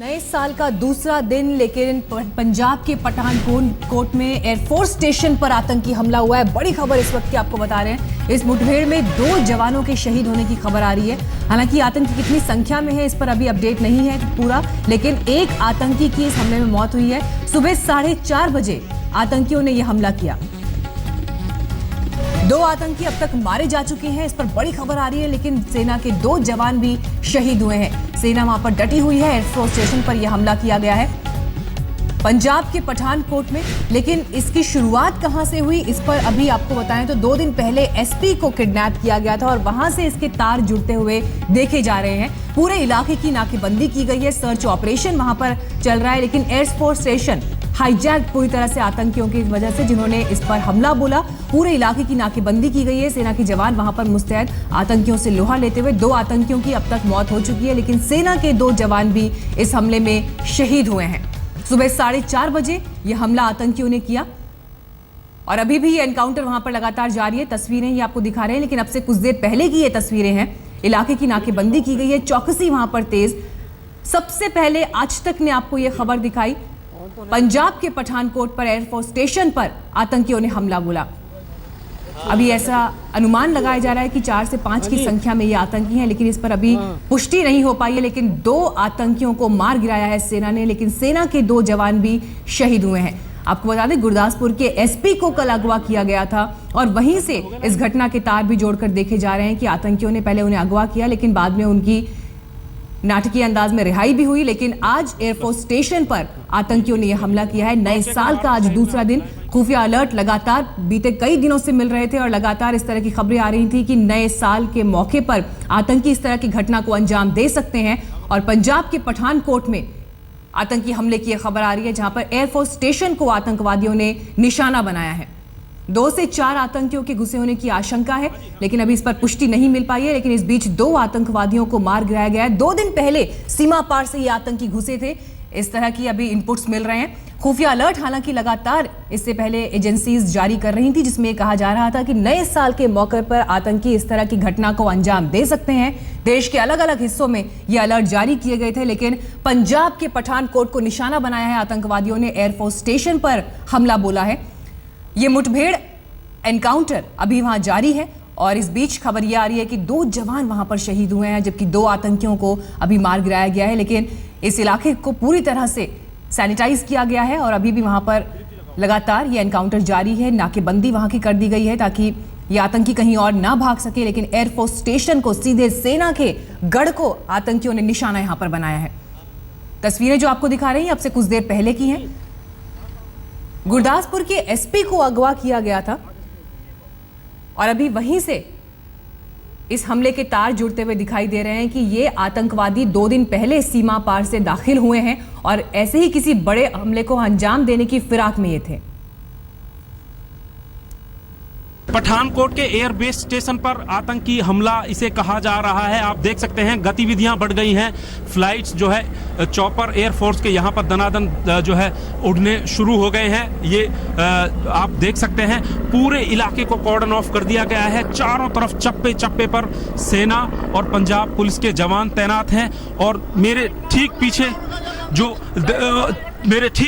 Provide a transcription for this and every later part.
नए साल का दूसरा दिन, लेकिन पंजाब के पठानकोट में एयरफोर्स स्टेशन पर आतंकी हमला हुआ है। बड़ी खबर इस वक्त की आपको बता रहे हैं। इस मुठभेड़ में 2 जवानों के शहीद होने की खबर आ रही है। हालांकि आतंकी कितनी संख्या में है इस पर अभी अपडेट नहीं है पूरा, लेकिन एक आतंकी की इस हमले में मौत हुई है। सुबह 4:30 बजे आतंकियों ने यह हमला किया। 2 आतंकी अब तक मारे जा चुके हैं, इस पर बड़ी खबर आ रही है। लेकिन सेना के 2 जवान भी शहीद हुए हैं। सेना वहां पर डटी हुई है। एयरफोर्स स्टेशन पर यह हमला किया गया है पंजाब के पठानकोट में। लेकिन इसकी शुरुआत कहां से हुई इस पर अभी आपको बताएं तो 2 दिन पहले एसपी को किडनैप किया गया था और वहां से इसके तार जुड़ते हुए देखे जा रहे हैं। पूरे इलाके की नाकेबंदी की गई है, सर्च ऑपरेशन वहां पर चल रहा है। लेकिन एयरफोर्स स्टेशन हाईजैक पूरी तरह से आतंकियों की वजह से, जिन्होंने इस पर हमला बोला। पूरे इलाके की नाकेबंदी की गई है। सेना के जवान वहां पर मुस्तैद आतंकियों से लोहा लेते हुए। 2 आतंकियों की अब तक मौत हो चुकी है, लेकिन सेना के 2 जवान भी इस हमले में शहीद हुए हैं। सुबह 4:30 बजे यह हमला आतंकियों ने किया और अभी भी ये एनकाउंटर वहां पर लगातार जारी है। तस्वीरें ये आपको दिखा रहे हैं, लेकिन अब से कुछ देर पहले की ये तस्वीरें हैं। इलाके की नाकेबंदी की गई है, चौकसी वहां पर तेज। सबसे पहले आज तक ने आपको यह खबर दिखाई, पंजाब के पठानकोट पर एयरफोर्स स्टेशन पर आतंकियों ने हमला बोला। अभी ऐसा अनुमान लगाया जा रहा है कि 4 से 5 की संख्या में ये आतंकी हैं, लेकिन इस पर अभी पुष्टि नहीं हो पाई है। लेकिन 2 आतंकियों को मार गिराया है सेना ने, लेकिन सेना के 2 जवान भी शहीद हुए हैं। आपको बता दें, गुरदासपुर के एसपी को कल अगवा किया गया था और वहीं से इस घटना के तार भी जोड़कर देखे जा रहे हैं कि आतंकियों ने पहले उन्हें अगवा किया, लेकिन बाद में उनकी नाटकीय अंदाज में रिहाई भी हुई। लेकिन आज एयरफोर्स स्टेशन पर आतंकियों ने यह हमला किया है। नए साल का आज दूसरा दिन, खुफिया अलर्ट लगातार बीते कई दिनों से मिल रहे थे और लगातार इस तरह की खबरें आ रही थी कि नए साल के मौके पर आतंकी इस तरह की घटना को अंजाम दे सकते हैं। और पंजाब के पठानकोट में आतंकी हमले की खबर आ रही है, जहां पर एयरफोर्स स्टेशन को आतंकवादियों ने निशाना बनाया है। 2 से 4 आतंकियों के घुसे होने की आशंका है, लेकिन अभी इस पर पुष्टि नहीं मिल पाई है। लेकिन इस बीच 2 आतंकवादियों को मार गिराया गया है। 2 दिन पहले सीमा पार से ये आतंकी घुसे थे, इस तरह की अभी इनपुट्स मिल रहे हैं। खुफिया अलर्ट हालांकि लगातार इससे पहले एजेंसीज जारी कर रही थी, जिसमें कहा जा रहा था कि नए साल के मौके पर आतंकी इस तरह की घटना को अंजाम दे सकते हैं। देश के अलग अलग हिस्सों में ये अलर्ट जारी किए गए थे, लेकिन पंजाब के पठानकोट को निशाना बनाया है आतंकवादियों ने। एयरफोर्स स्टेशन पर हमला बोला है। ये मुठभेड़ एनकाउंटर अभी वहां जारी है और इस बीच खबर यह आ रही है कि 2 जवान वहां पर शहीद हुए हैं, जबकि 2 आतंकियों को अभी मार गिराया गया है। लेकिन इस इलाके को पूरी तरह से सैनिटाइज किया गया है और अभी भी वहां पर लगातार ये एनकाउंटर जारी है। नाकेबंदी वहां की कर दी गई है ताकि ये आतंकी कहीं और ना भाग सके। लेकिन एयरफोर्स स्टेशन को, सीधे सेना के गढ़ को आतंकियों ने निशाना यहां पर बनाया है। तस्वीरें जो आपको दिखा रही हैं अब से कुछ देर पहले की हैं। गुरदासपुर के एसपी को अगवा किया गया था और अभी वहीं से इस हमले के तार जुड़ते हुए दिखाई दे रहे हैं कि ये आतंकवादी 2 दिन पहले सीमा पार से दाखिल हुए हैं और ऐसे ही किसी बड़े हमले को अंजाम देने की फिराक में ये थे। पठानकोट के एयरबेस स्टेशन पर आतंकी हमला इसे कहा जा रहा है। आप देख सकते हैं गतिविधियां बढ़ गई हैं। फ्लाइट्स जो है चॉपर एयरफोर्स के यहां पर दनादन जो है उड़ने शुरू हो गए हैं। ये आप देख सकते हैं पूरे इलाके को कॉर्डन ऑफ कर दिया गया है। चारों तरफ चप्पे चप्पे पर सेना और पंजाब पुलिस के जवान तैनात हैं और मेरे ठीक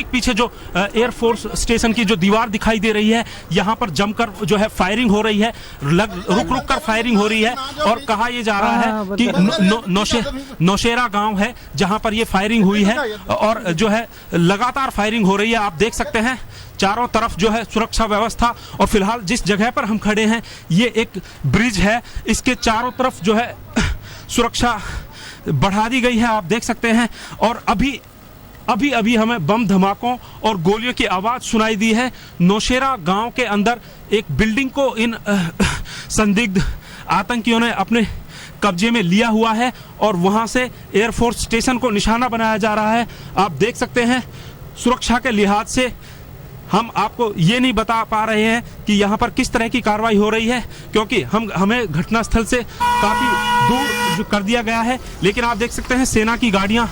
पीछे जो एयरफोर्स स्टेशन की जो दीवार दिखाई दे रही है, यहाँ पर जमकर जो है फायरिंग हो रही है। रुक कर फायरिंग हो रही है और कहा यह जा रहा है कि नौशेरा गांव है जहां पर यह फायरिंग हुई है और जो है लगातार फायरिंग हो रही है। आप देख सकते हैं चारों तरफ जो है सुरक्षा व्यवस्था। और फिलहाल जिस जगह पर हम खड़े हैं ये एक ब्रिज है, इसके चारों तरफ जो है सुरक्षा बढ़ा दी गई है, आप देख सकते हैं। और अभी हमें बम धमाकों और गोलियों की आवाज सुनाई दी है। नौशेरा गांव के अंदर एक बिल्डिंग को इन संदिग्ध आतंकियों ने अपने कब्जे में लिया हुआ है और वहां से एयरफोर्स स्टेशन को निशाना बनाया जा रहा है। आप देख सकते हैं सुरक्षा के लिहाज से हम आपको ये नहीं बता पा रहे हैं कि यहाँ पर किस तरह की कार्रवाई हो रही है, क्योंकि हमें घटनास्थल से काफी दूर कर दिया गया है। लेकिन आप देख सकते हैं सेना की गाड़ियां,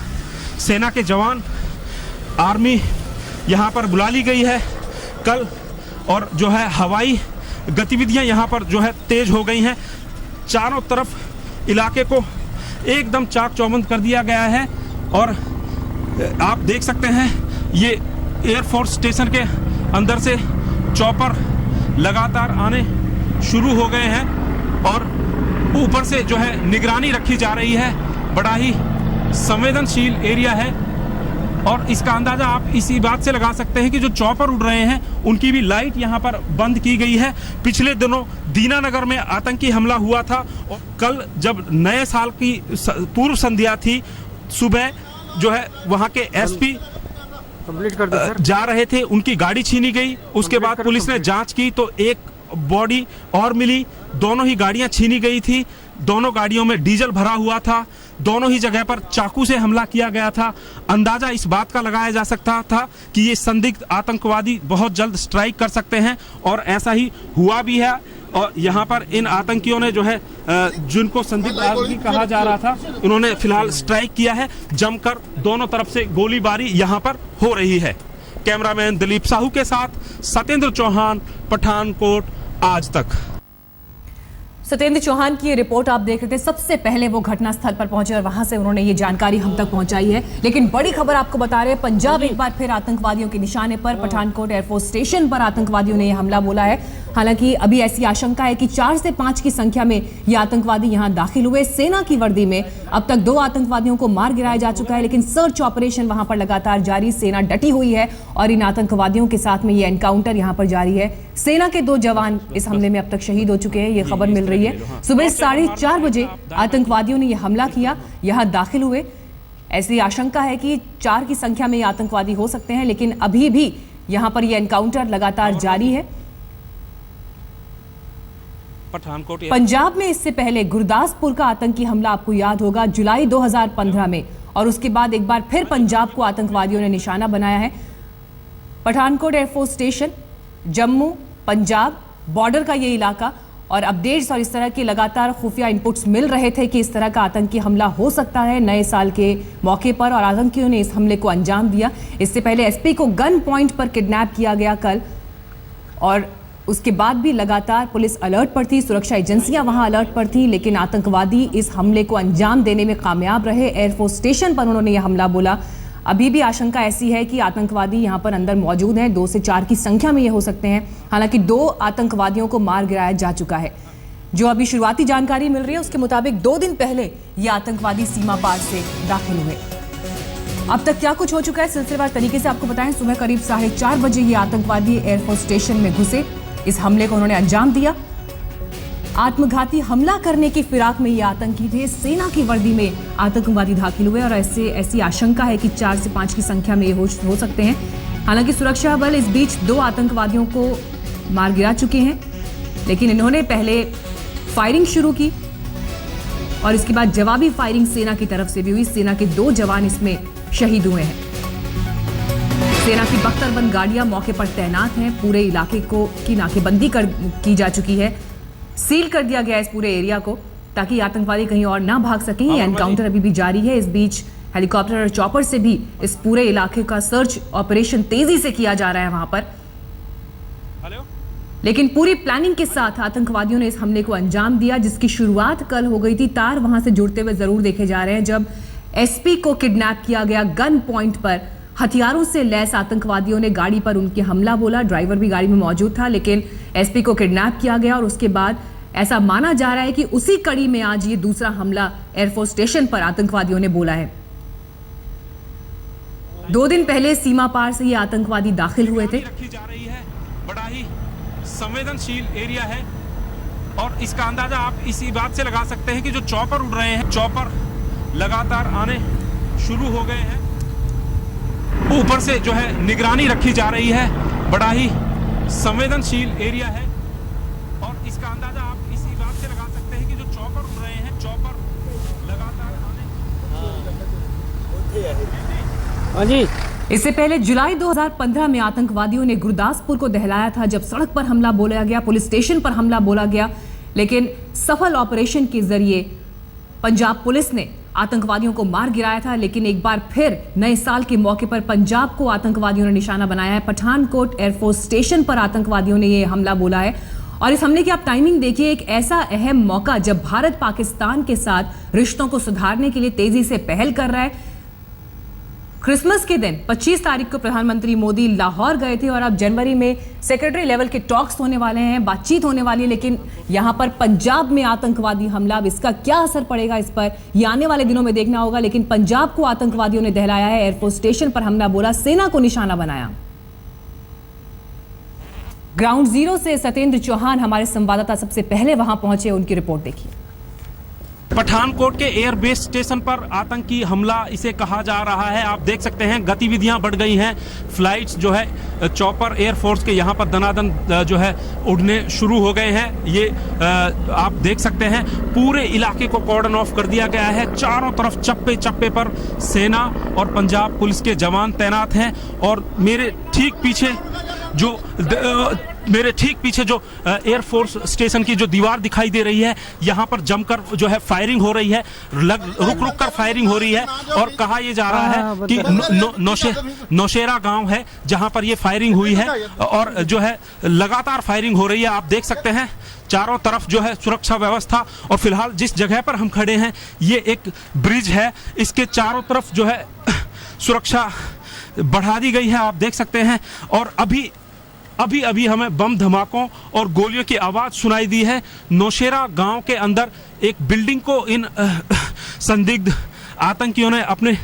सेना के जवान, आर्मी यहाँ पर बुला ली गई है कल और जो है हवाई गतिविधियां यहाँ पर जो है तेज हो गई हैं। चारों तरफ इलाके को एकदम चाक चौबंद कर दिया गया है और आप देख सकते हैं ये एयरफोर्स स्टेशन के अंदर से चॉपर लगातार आने शुरू हो गए हैं और ऊपर से जो है निगरानी रखी जा रही है। बड़ा ही संवेदनशील एरिया है और इसका अंदाजा आप इसी बात से लगा सकते हैं कि जो चॉपर उड़ रहे हैं उनकी भी लाइट यहां पर बंद की गई है। पिछले दिनों दीनानगर में आतंकी हमला हुआ था और कल जब नए साल की पूर्व संध्या थी, सुबह जो है वहां के एसपी कंप्लीट कर दो सर। जा रहे थे, उनकी गाड़ी छीनी गई। उसके बाद पुलिस ने जांच की तो एक बॉडी और मिली। दोनों ही गाड़ियां छीनी गई थी। दोनों गाड़ियों में डीजल भरा हुआ था। दोनों ही जगह पर चाकू से हमला किया गया था। अंदाजा इस बात का लगाया जा सकता था कि ये संदिग्ध आतंकवादी बहुत जल्द स्ट्राइक कर सकते हैं और ऐसा ही हुआ भी है। और यहाँ पर इन आतंकियों ने जो है जिनको संदिग्ध आतंकी कहा जा रहा था, उन्होंने फिलहाल स्ट्राइक किया है। जमकर दोनों तरफ से गोलीबारी यहाँ पर हो रही है। कैमरामैन दिलीप साहू के साथ सत्येंद्र चौहान, पठानकोट आज तक। सत्येंद्र चौहान की ये रिपोर्ट आप देख रहे थे। सबसे पहले वो घटनास्थल पर पहुंचे और वहां से उन्होंने ये जानकारी हम तक पहुंचाई है। लेकिन बड़ी खबर आपको बता रहे हैं, पंजाब एक बार फिर आतंकवादियों के निशाने पर। पठानकोट एयरफोर्स स्टेशन पर आतंकवादियों ने यह हमला बोला है। हालांकि अभी ऐसी आशंका है कि 4 से 5 की संख्या में ये आतंकवादी यहां दाखिल हुए। सेना की वर्दी में अब तक 2 आतंकवादियों को मार गिराया जा चुका है, लेकिन सर्च ऑपरेशन वहां पर लगातार जारी। सेना डटी हुई है और इन आतंकवादियों के साथ में ये एनकाउंटर यहां पर जारी है। सेना के 2 जवान इस हमले में अब तक शहीद हो चुके हैं, ये खबर मिल रही है। सुबह 4:30 बजे आतंकवादियों ने यह हमला किया, यहां दाखिल हुए। ऐसी आशंका है कि 4 की संख्या में ये आतंकवादी हो सकते हैं, लेकिन अभी भी यहां पर यह एनकाउंटर लगातार जारी है। पंजाब में इससे पहले गुरदासपुर का आतंकी हमला आपको याद होगा, जुलाई 2015 में, और उसके बाद एक बार फिर पंजाब को आतंकवादियों ने निशाना बनाया है। Pathankot air force station, Jammu, Punjab border का ये इलाका, और अपडेट्स और इस तरह के लगातार खुफिया इनपुट्स मिल रहे थे कि इस तरह का आतंकी हमला हो सकता है नए साल के मौके पर, और आतंकियों ने इस हमले को अंजाम दिया। इससे पहले एसपी को गन पॉइंट पर किडनैप किया गया कल, और उसके बाद भी लगातार पुलिस अलर्ट पर थी, सुरक्षा एजेंसियां वहां अलर्ट पर थी, लेकिन आतंकवादी इस हमले को अंजाम देने में कामयाब रहे। एयरफोर्स स्टेशन पर उन्होंने यह हमला बोला। अभी भी आशंका ऐसी है कि आतंकवादी यहां पर अंदर मौजूद हैं, 2 से 4 की संख्या में ये हो सकते हैं। हालांकि 2 आतंकवादियों को मार गिराया जा चुका है। जो अभी शुरुआती जानकारी मिल रही है उसके मुताबिक 2 दिन पहले ये आतंकवादी सीमा पार से दाखिल हुए। अब तक क्या कुछ हो चुका है सिलसिलेवार तरीके से आपको बताएं। सुबह करीब 4:30 बजे ये आतंकवादी एयरफोर्स स्टेशन में घुसे। इस हमले को उन्होंने अंजाम दिया। आत्मघाती हमला करने की फिराक में ये आतंकी थे। सेना की वर्दी में आतंकवादी दाखिल हुए और ऐसी आशंका है कि 4 से 5 की संख्या में ये हो सकते हैं। हालांकि सुरक्षा बल इस बीच 2 आतंकवादियों को मार गिरा चुके हैं, लेकिन इन्होंने पहले फायरिंग शुरू की और इसके बाद जवाबी फायरिंग सेना की तरफ से भी हुई। सेना के 2 जवान इसमें शहीद हुए हैं। सेना की बख्तरबंद गाड़ियां मौके पर तैनात हैं। पूरे इलाके की नाकेबंदी की जा चुकी है। सील कर दिया गया इस पूरे एरिया को ताकि आतंकवादी कहीं और ना भाग सकें। ये एनकाउंटर अभी भी जारी है। इस बीच हेलीकॉप्टर और चॉपर से भी इस पूरे इलाके का सर्च ऑपरेशन तेजी से किया जा रहा है वहां पर। लेकिन पूरी प्लानिंग के साथ आतंकवादियों ने इस हमले को अंजाम दिया, जिसकी शुरुआत कल हो गई थी। तार वहां से जुड़ते हुए जरूर देखे जा रहे हैं जब एसपी को किडनैप किया गया। गन पॉइंट पर हथियारों से लैस आतंकवादियों ने गाड़ी पर उनके हमला बोला। ड्राइवर भी गाड़ी में मौजूद था, लेकिन एसपी को किडनैप किया गया और उसके बाद ऐसा माना जा रहा है कि उसी कड़ी में आज ये दूसरा हमला एयरफोर्स स्टेशन पर आतंकवादियों ने बोला है। 2 दिन पहले सीमा पार से ये आतंकवादी दाखिल हुए थे। बड़ा ही संवेदनशील एरिया है और इसका अंदाजा आप इसी बात से लगा सकते हैं कि जो चॉपर उड़ रहे हैं, चॉपर लगातार आने शुरू हो गए हैं। ऊपर से जो है निगरानी रखी जा रही है। बड़ा ही संवेदनशील एरिया है और इसका अंदाजा आप इसी बात से लगा सकते हैं कि जो चॉपर उड़ रहे हैं, चॉपर लगातार आने। इससे पहले जुलाई 2015 में आतंकवादियों ने गुरदासपुर को दहलाया था, जब सड़क पर हमला बोला गया, पुलिस स्टेशन पर हमला बोला गया। लेकिन सफल ऑपरेशन के जरिए पंजाब पुलिस ने आतंकवादियों को मार गिराया था। लेकिन एक बार फिर नए साल के मौके पर पंजाब को आतंकवादियों ने निशाना बनाया है। पठानकोट एयरफोर्स स्टेशन पर आतंकवादियों ने यह हमला बोला है और इस हमले की आप टाइमिंग देखिए। एक ऐसा अहम मौका जब भारत पाकिस्तान के साथ रिश्तों को सुधारने के लिए तेजी से पहल कर रहा है। क्रिसमस के दिन 25 तारीख को प्रधानमंत्री मोदी लाहौर गए थे और अब जनवरी में सेक्रेटरी लेवल के टॉक्स होने वाले हैं, बातचीत होने वाली है। लेकिन यहां पर पंजाब में आतंकवादी हमला, अब इसका क्या असर पड़ेगा इस पर ये आने वाले दिनों में देखना होगा। लेकिन पंजाब को आतंकवादियों ने दहलाया है, एयरफोर्स स्टेशन पर हमला बोला, सेना को निशाना बनाया। ग्राउंड जीरो से सत्येंद्र चौहान हमारे संवाददाता सबसे पहले वहां पहुंचे, उनकी रिपोर्ट देखिए। पठानकोट के एयरबेस स्टेशन पर आतंकी हमला इसे कहा जा रहा है। आप देख सकते हैं गतिविधियां बढ़ गई हैं, फ्लाइट्स जो है चॉपर एयरफोर्स के यहां पर दनादन जो है उड़ने शुरू हो गए हैं। ये आप देख सकते हैं पूरे इलाके को कॉर्डन ऑफ कर दिया गया है। चारों तरफ चप्पे चप्पे पर सेना और पंजाब पुलिस के जवान तैनात हैं और मेरे ठीक पीछे जो एयरफोर्स स्टेशन की जो दीवार दिखाई दे रही है, यहाँ पर जमकर जो है फायरिंग हो रही है, रुक कर फायरिंग हो रही है और कहा यह जा रहा है कि नौशेरा गांव है जहां पर ये फायरिंग हुई है और जो है लगातार फायरिंग हो रही है। आप देख सकते हैं चारों तरफ जो है सुरक्षा व्यवस्था, और फिलहाल जिस जगह पर हम खड़े हैं ये एक ब्रिज है, इसके चारों तरफ जो है सुरक्षा बढ़ा दी गई है, आप देख सकते हैं। और अभी हमें बम धमाकों और गोलियों की आवाज सुनाई दी है। नौशेरा गांव के अंदर एक बिल्डिंग को इन संदिग्ध आतंकियों ने अपने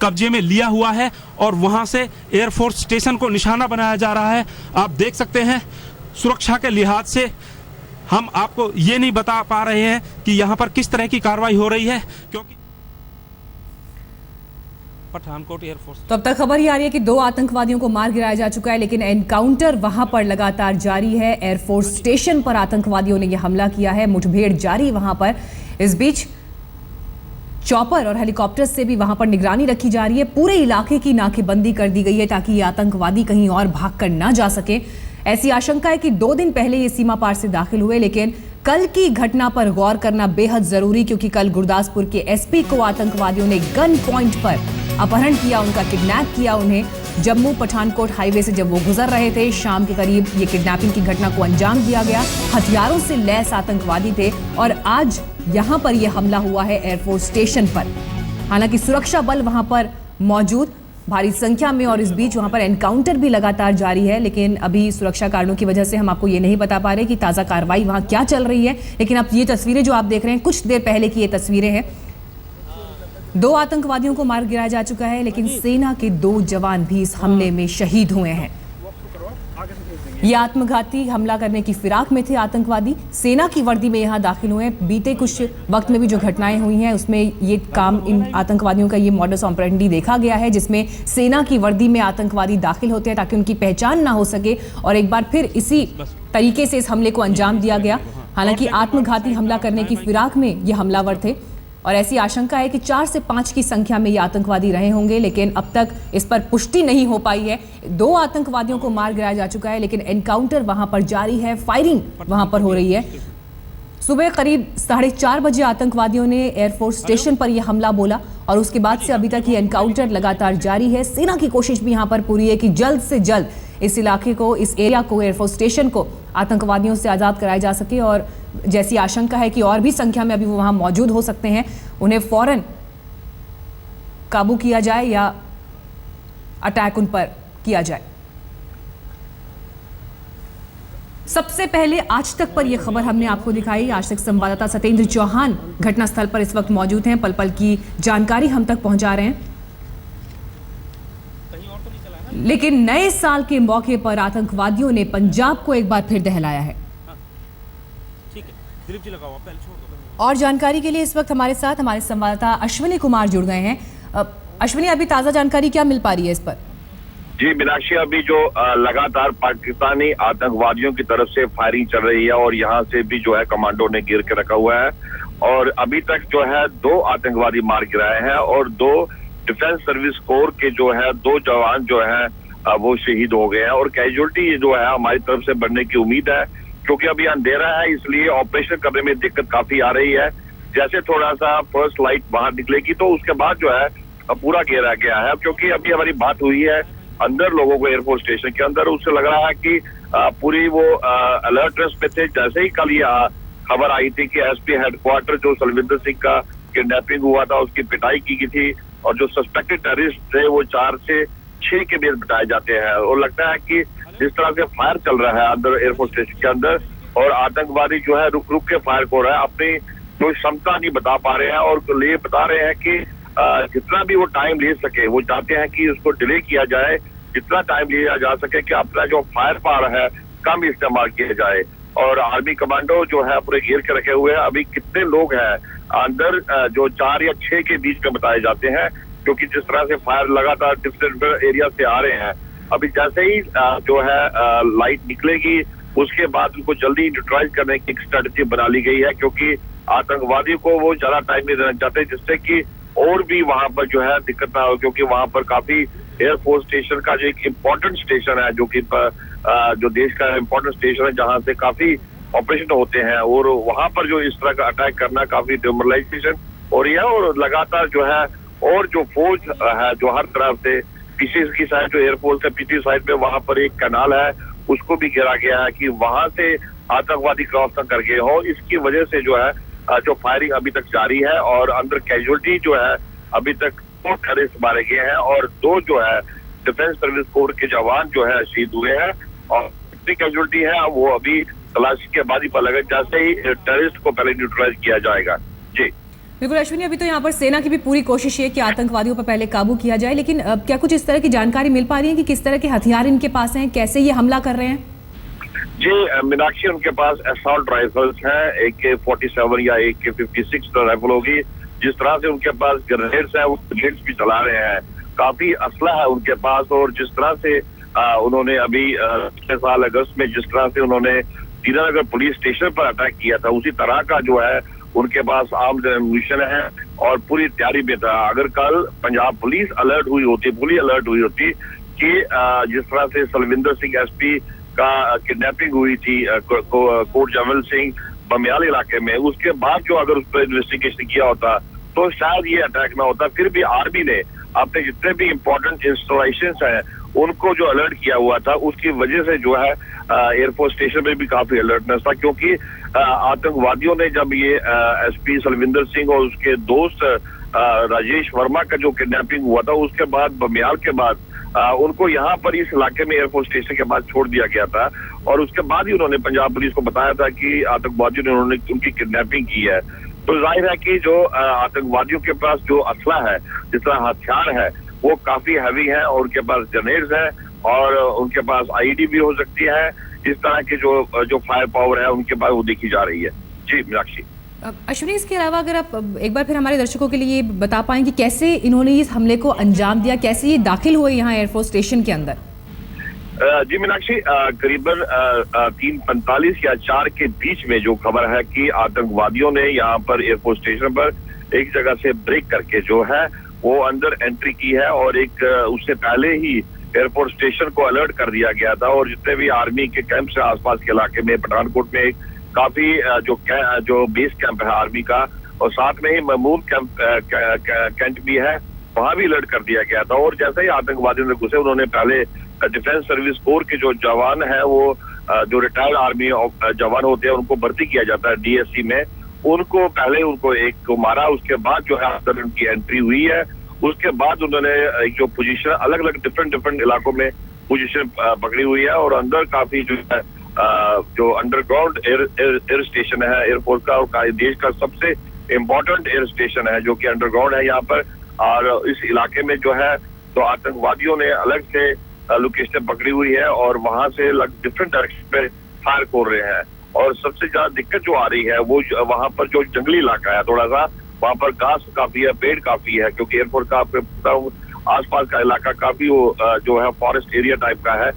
कब्जे में लिया हुआ है और वहां से एयरफोर्स स्टेशन को निशाना बनाया जा रहा है। आप देख सकते हैं सुरक्षा के लिहाज से हम आपको ये नहीं बता पा रहे हैं कि यहां पर किस तरह की कार्रवाई हो रही है, क्योंकि पठानकोट एयरफोर्स। तो अब तक खबर ये आ रही है कि 2 आतंकवादियों को मार गिराया जा चुका है, लेकिन एनकाउंटर वहां पर लगातार जारी है। एयरफोर्स स्टेशन पर आतंकवादियों ने यह हमला किया है, मुठभेड़ जारी वहां पर। इस बीच चॉपर और हेलीकॉप्टर से भी वहां पर निगरानी रखी जा रही है। पूरे इलाके की नाकेबंदी कर दी गई है ताकि ये आतंकवादी कहीं और भागकर ना जा सके। ऐसी आशंका है कि 2 दिन पहले ये सीमा पार से दाखिल हुए, लेकिन कल की घटना पर गौर करना बेहद जरूरी, क्योंकि कल गुरदासपुर के एसपी को आतंकवादियों ने गन पॉइंट पर अपहरण किया, उनका किडनैप किया। उन्हें जम्मू पठानकोट हाईवे से जब वो गुजर रहे थे, शाम के करीब ये किडनैपिंग की घटना को अंजाम दिया गया। हथियारों से लैस आतंकवादी थे और आज यहां पर यह हमला हुआ है एयरफोर्स स्टेशन पर। हालांकि सुरक्षा बल वहां पर मौजूद भारी संख्या में, और इस बीच वहां पर एनकाउंटर भी लगातार जारी है। लेकिन अभी सुरक्षा कारणों की वजह से हम आपको ये नहीं बता पा रहे कि ताजा कार्रवाई वहां क्या चल रही है। लेकिन अब ये तस्वीरें जो आप देख रहे हैं, कुछ देर पहले की ये तस्वीरें हैं। 2 आतंकवादियों को मार गिराया जा चुका है, लेकिन सेना के 2 जवान भी इस हमले में शहीद हुए हैं। ये आत्मघाती हमला करने की फिराक में थे आतंकवादी, सेना की वर्दी में यहां दाखिल हुए हैं। बीते कुछ वक्त में भी जो घटनाएं हुई हैं उसमें ये काम, इन आतंकवादियों का ये मॉडस ऑपरेंडी देखा गया है, जिसमें सेना की वर्दी में आतंकवादी दाखिल होते हैं ताकि उनकी पहचान ना हो सके, और एक बार फिर इसी तरीके से इस हमले को अंजाम दिया गया। हालांकि आत्मघाती हमला करने की फिराक में ये हमलावर थे और ऐसी आशंका है कि 4 से 5 की संख्या में ये आतंकवादी रहे होंगे, लेकिन अब तक इस पर पुष्टि नहीं हो पाई है। 2 आतंकवादियों को मार गिराया जा चुका है, लेकिन एनकाउंटर वहां पर जारी है, फायरिंग वहां पर हो रही है। सुबह करीब 4:30 बजे आतंकवादियों ने एयरफोर्स स्टेशन पर यह हमला बोला और उसके बाद से अभी तक ये एनकाउंटर लगातार जारी है। सेना की कोशिश भी यहां पर पूरी है कि जल्द से जल्द इस इलाके को, इस एरिया को, एयरफोर्स स्टेशन को आतंकवादियों से आज़ाद कराया जा सके। और जैसी आशंका है कि और भी संख्या में अभी वो वहां मौजूद हो सकते हैं, उन्हें फौरन काबू किया जाए या अटैक उन पर किया जाए। सबसे पहले आज तक पर यह खबर हमने आपको दिखाई। आज तक संवाददाता सत्येंद्र चौहान घटनास्थल पर इस वक्त मौजूद हैं, पल पल की जानकारी हम तक पहुंचा रहे हैं। लेकिन नए साल के मौके पर आतंकवादियों ने पंजाब को एक बार फिर दहलाया है। और जानकारी के लिए इस वक्त हमारे साथ हमारे संवाददाता अश्विनी कुमार जुड़ गए हैं। अश्विनी, अभी ताजा जानकारी क्या मिल पा रही है इस पर? जी मीनाक्षी, अभी जो लगातार पाकिस्तानी आतंकवादियों की तरफ से फायरिंग चल रही है और यहाँ से भी जो है कमांडो ने घेर के रखा हुआ है, और अभी तक जो है 2 आतंकवादी मार गिराए हैं और 2 डिफेंस सर्विस कोर के जो है 2 जवान जो है वो शहीद हो गए हैं। और कैजुअलिटी जो है हमारी तरफ से बढ़ने की उम्मीद है, क्योंकि अभी अंधेरा है इसलिए ऑपरेशन करने में दिक्कत काफी आ रही है। जैसे थोड़ा सा फर्स्ट लाइट बाहर निकलेगी तो उसके बाद जो है पूरा घेरा गया है। क्योंकि अभी हमारी बात हुई है अंदर लोगों को एयरफोर्स स्टेशन के अंदर, उससे लग रहा है कि पूरी वो अलर्टनेस पे थे। जैसे ही कल ये खबर आई थी कि एसपी हेडक्वार्टर जो सलविंदर सिंह का किडनैपिंग हुआ था उसकी पिटाई की गई थी, और जो सस्पेक्टेड टेररिस्ट थे वो 4 से 6 के बीच बताए जाते हैं। और लगता है कि जिस तरह से फायर चल रहा है अंदर एयरफोर्स स्टेशन के अंदर, और आतंकवादी जो है रुक रुक के फायर हो रहा है, अपनी कोई क्षमता नहीं बता पा रहे हैं और ये बता रहे हैं कि जितना भी वो टाइम ले सके, वो चाहते हैं कि उसको डिले किया जाए, जितना टाइम लिया जा सके कि अपना जो फायर पावर है कम इस्तेमाल किया जाए। और आर्मी कमांडो जो है पूरे घेर के रखे हुए हैं। अभी कितने लोग हैं अंदर, जो 4 या 6 के बीच में बताए जाते हैं, क्योंकि जिस तरह से फायर लगातार डिफरेंट एरिया से आ रहे हैं। अभी जैसे ही जो है लाइट निकलेगी, उसके बाद उनको जल्दी न्यूट्रलाइज करने की एक स्ट्रेटेजी बना ली गई है, क्योंकि आतंकवादियों को वो ज्यादा टाइम नहीं देना चाहते, जिससे कि और भी वहां पर जो है दिक्कत ना हो, क्योंकि वहां पर काफी एयरफोर्स स्टेशन का जो एक इम्पोर्टेंट स्टेशन है, जो कि जो देश का इम्पोर्टेंट स्टेशन है, जहां से काफी ऑपरेशन होते हैं, और वहां पर जो इस तरह का अटैक करना काफी डिमोरलाइजेशन हो रही है। और लगातार जो है और जो फौज है जो हर तरफ से पीछे की साइड, जो एयरफोर्स है पीछे साइड पे, वहां पर एक कैनाल है, उसको भी घेरा गया है कि वहां से आतंकवादी क्रॉस न कर गए हो। इसकी वजह से जो है जो फायरिंग अभी तक जारी है, और अंदर कैजुअलिटी जो है अभी तक 2 टेररिस्ट मारे गए हैं, और 2 जो है डिफेंस सर्विस कोर के जवान जो है शहीद हुए हैं। और कितनी कैजुअलिटी है वो अभी तलाशी के बाद ही पता लगा, जैसे ही टेररिस्ट को पहले न्यूट्रलाइज किया जाएगा। जी बिल्कुल अश्विनी, अभी तो यहाँ पर सेना की भी पूरी कोशिश है कि आतंकवादियों पर पहले काबू किया जाए, लेकिन क्या कुछ इस तरह की जानकारी मिल पा रही है कि किस तरह के हथियार इनके पास हैं, कैसे ये हमला कर रहे हैं? जी मीनाक्षी, उनके पास असॉल्ट राइफल्स हैं, AK-47 या AK-56 राइफल होगी। जिस तरह से उनके पास ग्रेनेड्स हैं, वो ग्रेनेड्स भी चला रहे हैं, काफी असला है उनके पास। और जिस तरह से उन्होंने अभी पिछले साल अगस्त में जिस तरह से उन्होंने दीनानगर पुलिस स्टेशन पर अटैक किया था, उसी तरह का जो है उनके पास आर्म्ड एम्यूनिशन है और पूरी तैयारी में था। अगर कल पंजाब पुलिस अलर्ट हुई होती, पूरी अलर्ट हुई होती कि जिस तरह से सलविंदर सिंह SP का किडनैपिंग हुई थी कोट जमल सिंह बमियाल इलाके में, उसके बाद जो अगर उस पर इन्वेस्टिगेशन किया होता तो शायद ये अटैक ना होता। फिर भी आर्मी ने अपने जितने भी इम्पोर्टेंट इंस्टॉलेशंस हैं उनको जो अलर्ट किया हुआ था, उसकी वजह से जो है एयरफोर्स स्टेशन में भी काफी अलर्टनेस था, क्योंकि आतंकवादियों ने जब ये SP सलविंदर सिंह और उसके दोस्त राजेश वर्मा का जो किडनैपिंग हुआ था, उसके बाद बमियाल के बाद उनको यहाँ पर इस इलाके में एयरफोर्स स्टेशन के बाद छोड़ दिया गया था, और उसके बाद ही उन्होंने पंजाब पुलिस को बताया था कि आतंकवादियों ने उन्होंने उनकी किडनैपिंग की है। तो जाहिर है कि जो आतंकवादियों के पास जो असला है, जिस तरह हथियार है, वो काफी हैवी है, और उनके पास ग्रेनेड्स है, और उनके पास IED भी हो सकती है। इस तरह की जो फायर पावर है उनके पास वो देखी जा रही है। जी मीनाक्षी। अश्विनी, इसके अलावा अगर आप एक बार फिर हमारे दर्शकों के लिए बता पाएं कि कैसे इन्होंने इस हमले को अंजाम दिया, कैसे ये दाखिल हुए यहाँ एयरफोर्स स्टेशन के अंदर? जी मीनाक्षी, करीबन 3:45 या 4 के बीच में जो खबर है कि आतंकवादियों ने यहाँ पर एयरफोर्स स्टेशन पर एक जगह से ब्रेक करके जो है वो अंदर एंट्री की है, और एक उससे पहले ही एयरफोर्स स्टेशन को अलर्ट कर दिया गया था। और जितने भी आर्मी के कैंप है आसपास के इलाके में, पठानकोट में काफी जो बेस कैंप है आर्मी का, और साथ में ही महमूद कैंट भी है, वहां भी अलर्ट कर दिया गया था। और जैसे ही आतंकवादियों ने घुसे, उन्होंने पहले डिफेंस सर्विस कोर के जो जवान है, वो जो रिटायर्ड आर्मी जवान होते हैं उनको भर्ती किया जाता है DSC में, उनको पहले उनको एक को मारा, उसके बाद जो है अंदर उनकी एंट्री हुई है। उसके बाद उन्होंने जो पोजीशन अलग अलग डिफरेंट इलाकों में पोजीशन पकड़ी हुई है, और अंदर काफी जो है जो अंडरग्राउंड एयर स्टेशन है एयरफोर्स का, और देश का सबसे इम्पोर्टेंट एयर स्टेशन है जो कि अंडरग्राउंड है यहाँ पर। और इस इलाके में जो है तो आतंकवादियों ने अलग से लोकेशन पकड़ी हुई है, और वहां से डिफरेंट डायरेक्शन पे फायर कर रहे हैं। और सबसे ज्यादा दिक्कत जो आ रही है वो वहां पर जो जंगली इलाका है, थोड़ा सा वहां पर घास काफी है, पेड़ काफी है, क्योंकि एयरपोर्ट का आसपास का इलाका काफी जो है फॉरेस्ट एरिया टाइप का है,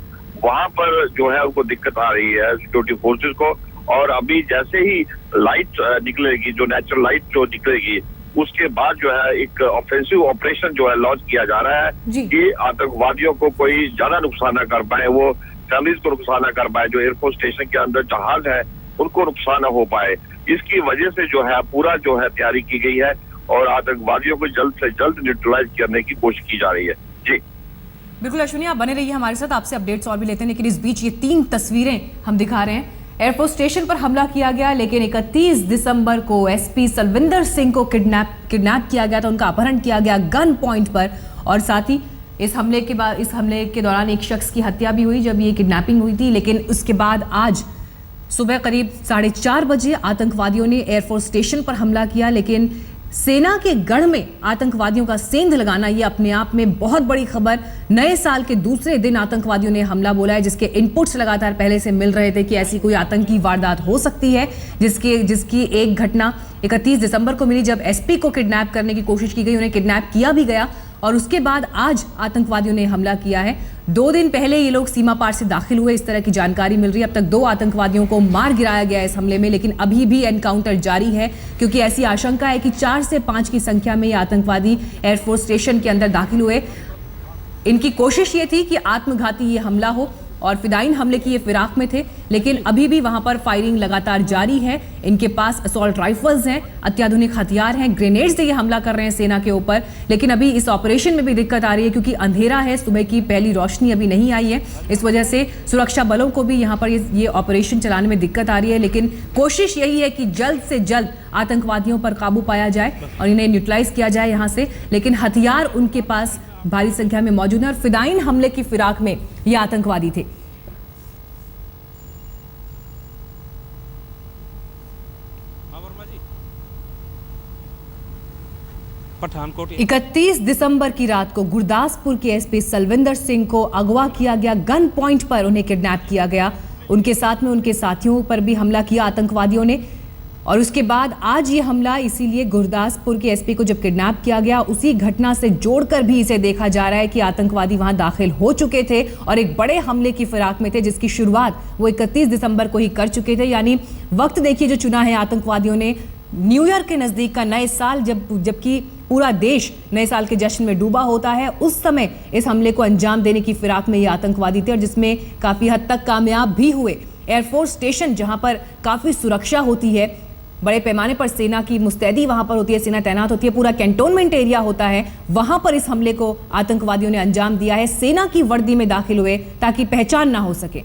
वहां पर जो है उनको दिक्कत आ रही है सिक्योरिटी फोर्सेस को। और अभी जैसे ही लाइट निकलेगी, जो नेचुरल लाइट जो निकलेगी, उसके बाद जो है एक ऑफेंसिव ऑपरेशन जो है लॉन्च किया जा रहा है कि आतंकवादियों को कोई ज्यादा नुकसान न कर पाए, वो फैमिलीज को नुकसान न कर पाए, जो एयरफोर्स स्टेशन के अंदर जहाज है उनको नुकसान न हो पाए। इसकी वजह से जो है पूरा जो है तैयारी की गई है, और आतंकवादियों को जल्द से जल्द न्यूट्रलाइज करने की कोशिश की जा रही है। जी बिल्कुल अश्विनी, आप बने रहिए हमारे साथ, आपसे अपडेट्स और भी लेते हैं। लेकिन इस बीच ये 3 तस्वीरें हम दिखा रहे हैं एयरफोर्स स्टेशन पर हमला किया गया, लेकिन 31 दिसंबर को एसपी सलविंदर सिंह को किडनैप किया गया था, उनका अपहरण किया गया गन पॉइंट पर। और साथ ही इस हमले के दौरान एक शख्स की हत्या भी हुई जब ये किडनैपिंग हुई थी। लेकिन उसके बाद आज सुबह करीब 4:30 बजे आतंकवादियों ने एयरफोर्स स्टेशन पर हमला किया, लेकिन सेना के गढ़ में आतंकवादियों का सेंध लगाना ये अपने आप में बहुत बड़ी खबर। नए साल के दूसरे दिन आतंकवादियों ने हमला बोला है, जिसके इनपुट्स लगातार पहले से मिल रहे थे कि ऐसी कोई आतंकी वारदात हो सकती है, जिसकी एक घटना 31 दिसंबर को मिली जब एसपी को किडनैप करने की कोशिश की गई, उन्हें किडनैप किया भी गया और उसके बाद आज आतंकवादियों ने हमला किया है। 2 दिन पहले ये लोग सीमा पार से दाखिल हुए, इस तरह की जानकारी मिल रही है। अब तक 2 आतंकवादियों को मार गिराया गया इस हमले में, लेकिन अभी भी एनकाउंटर जारी है क्योंकि ऐसी आशंका है कि 4 से 5 की संख्या में ये आतंकवादी एयरफोर्स स्टेशन के अंदर दाखिल हुए। इनकी कोशिश ये थी कि आत्मघाती ये हमला हो और फिदाइन हमले की ये फिराक में थे, लेकिन अभी भी वहां पर फायरिंग लगातार जारी है। इनके पास असॉल्ट राइफल्स हैं, अत्याधुनिक हथियार हैं, ग्रेनेड्स से ये हमला कर रहे हैं सेना के ऊपर। लेकिन अभी इस ऑपरेशन में भी दिक्कत आ रही है क्योंकि अंधेरा है, सुबह की पहली रोशनी अभी नहीं आई है। इस वजह से सुरक्षा बलों को भी यहाँ पर ये ऑपरेशन चलाने में दिक्कत आ रही है। लेकिन कोशिश यही है कि जल्द से जल्द आतंकवादियों पर काबू पाया जाए और इन्हें न्यूट्रलाइज किया जाए यहाँ से। लेकिन हथियार उनके पास भारी संख्या में मौजूद है और फिदाइन हमले की फिराक में ये आतंकवादी थे। पठानकोट 31 दिसंबर की रात को गुरदासपुर के एसपी सलविंदर सिंह को अगवा किया गया, गन पॉइंट पर उन्हें किडनैप किया गया। उनके साथ में उनके साथियों पर भी हमला किया आतंकवादियों ने और उसके बाद आज ये हमला, इसीलिए गुरदासपुर के एसपी को जब किडनैप किया गया उसी घटना से जोड़कर भी इसे देखा जा रहा है कि आतंकवादी वहां दाखिल हो चुके थे और एक बड़े हमले की फिराक में थे, जिसकी शुरुआत वो 31 दिसंबर को ही कर चुके थे। यानी वक्त देखिए जो चुना है आतंकवादियों ने, न्यू ईयर के नजदीक का नए साल जबकि पूरा देश नए साल के जश्न में डूबा होता है, उस समय इस हमले को अंजाम देने की फिराक में ये आतंकवादी थे और जिसमें काफी हद तक कामयाब भी हुए। एयरफोर्स स्टेशन जहां पर काफी सुरक्षा होती है, बड़े पैमाने पर सेना की मुस्तैदी वहां पर होती है, सेना तैनात होती है, पूरा कैंटोनमेंट एरिया होता है, वहां पर इस हमले को आतंकवादियों ने अंजाम दिया है। सेना की वर्दी में दाखिल हुए ताकि पहचान ना हो सके।